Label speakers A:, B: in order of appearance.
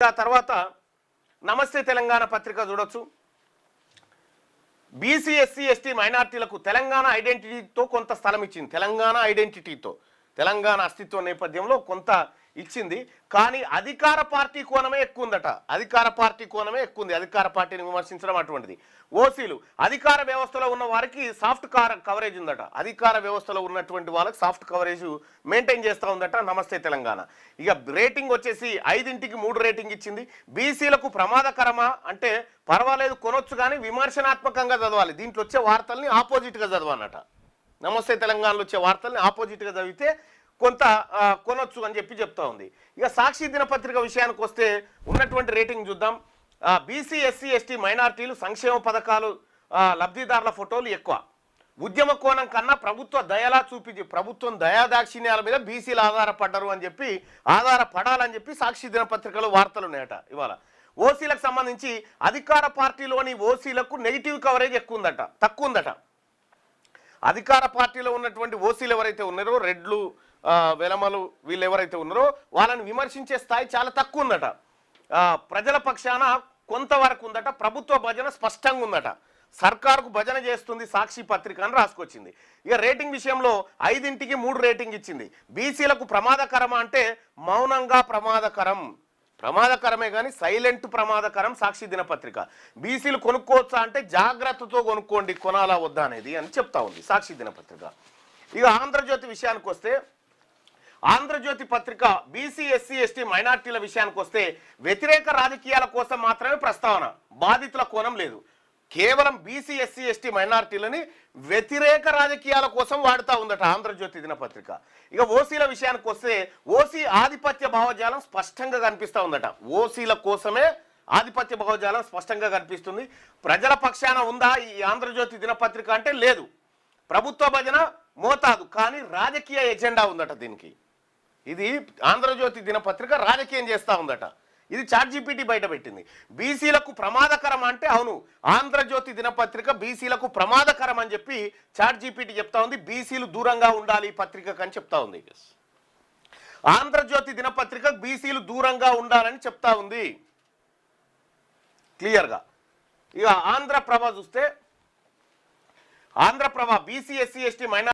A: తర్వాత నమస్తే తెలంగాణ పత్రిక చూడొచ్చు. బీసీ ఎస్సీ ఎస్టీ మైనార్టీలకు తెలంగాణ ఐడెంటిటీతో కొంత స్థలం ఇచ్చింది. తెలంగాణ అస్తిత్వ నేపథ్యంలో కొంత ఇచ్చింది. కానీ అధికార పార్టీ కోణమే ఎక్కువ ఉందట. అధికార పార్టీని విమర్శించడం అటువంటిది. ఓసీలు అధికార వ్యవస్థలో ఉన్న వారికి సాఫ్ట్ కవరేజ్ ఉందట. అధికార వ్యవస్థలో ఉన్నటువంటి వాళ్ళకి సాఫ్ట్ కవరేజ్ మెయింటైన్ చేస్తూ ఉందట నమస్తే తెలంగాణ. ఇక రేటింగ్ వచ్చేసి 5కి 3 రేటింగ్ ఇచ్చింది. బీసీలకు ప్రమాదకరమా అంటే పర్వాలేదు కొనొచ్చు, కానీ విమర్శనాత్మకంగా చదవాలి. దీంట్లో వచ్చే వార్తల్ని ఆపోజిట్గా చదవాలన్నట. నమస్తే తెలంగాణలో వచ్చే వార్తల్ని ఆపోజిట్గా చదివితే కొంత కొనొచ్చు అని చెప్తా ఉంది. ఇక సాక్షి దినపత్రిక విషయానికి వస్తే ఉన్నటువంటి రేటింగ్ చూద్దాం. బీసీ ఎస్సీ ఎస్టీ మైనార్టీలు సంక్షేమ పథకాలు లబ్ధిదారుల ఫోటోలు ఎక్కువ. ఉద్యమ కోణం కన్నా ప్రభుత్వం దయాదాక్షిణ్యాల మీద బీసీలు ఆధారపడాలని చెప్పి సాక్షి దినపత్రికలో వార్తలు ఉన్నాయట. ఇవాళ ఓసీలకు సంబంధించి అధికార పార్టీలోని ఓసీలకు నెగిటివ్ కవరేజ్ తక్కువ ఉందట. అధికార పార్టీలో ఉన్నటువంటి ఓసీలు ఎవరైతే ఉన్నారో, రెడ్లు వెలమలు వీళ్ళు ఎవరైతే ఉన్నారో వాళ్ళని విమర్శించే స్థాయి చాలా తక్కువ ఉందట. ప్రజల పక్షాన కొంతవరకు ఉందట. ప్రభుత్వ భజన స్పష్టంగా ఉందట. సర్కారుకు భజన చేస్తుంది సాక్షి పత్రిక అని రాసుకొచ్చింది. ఇక రేటింగ్ విషయంలో 5కి 3 రేటింగ్ ఇచ్చింది. బీసీలకు ప్రమాదకరమా అంటే మౌనంగా ప్రమాదకరమే కానీ సైలెంట్ ప్రమాదకరం సాక్షి దినపత్రిక. బీసీలు కొనుక్కోవచ్చా అంటే జాగ్రత్తతో కొనుక్కోండి, కొనాలా వద్దా అనేది అని చెప్తా ఉంది సాక్షి దినపత్రిక. ఇక ఆంధ్రజ్యోతి విషయానికి వస్తే ఆంధ్రజ్యోతి పత్రిక బీసీ ఎస్సీ ఎస్టీ మైనార్టీల విషయానికి వస్తే వ్యతిరేక రాజకీయాల కోసం మాత్రమే ప్రస్తావన, బాధితుల కోణం లేదు. కేవలం బీసీ ఎస్సీ ఎస్టీ మైనార్టీలని వ్యతిరేక రాజకీయాల కోసం వాడుతూ ఉందట ఆంధ్రజ్యోతి దినపత్రిక. ఇక ఓసీల విషయానికి వస్తే ఓసీ ఆధిపత్య భావజాలం స్పష్టంగా కనిపిస్తూ ఉందట. ఓసీల కోసమే ఆధిపత్య భావజాలం స్పష్టంగా కనిపిస్తుంది. ప్రజల పక్షాన ఉందా ఈ ఆంధ్రజ్యోతి దినపత్రిక అంటే లేదు. ప్రభుత్వ భజన మోతాదు, కానీ రాజకీయ ఎజెండా ఉందట దీనికి. ఇది ఆంధ్రజ్యోతి దినపత్రిక రాజకీయం చేస్తూ ఉందట. ఇది చాట్‌జీపీటీ బయట పెట్టింది. బీసీలకు ప్రమాదకరం అంటే అవును, ఆంధ్రజ్యోతి దినపత్రిక బీసీలకు ప్రమాదకరం అని చెప్పి చాట్‌జీపీటీ చెప్తా ఉంది. బీసీలు దూరంగా ఉండాలి ఈ పత్రికకు అని చెప్తా ఉంది. ఆంధ్రజ్యోతి దినపత్రిక బీసీలు దూరంగా ఉండాలని చెప్తా ఉంది క్లియర్గా. ఇక ఆంధ్రప్రభ చూస్తే Andhraprabha BC SC ST minority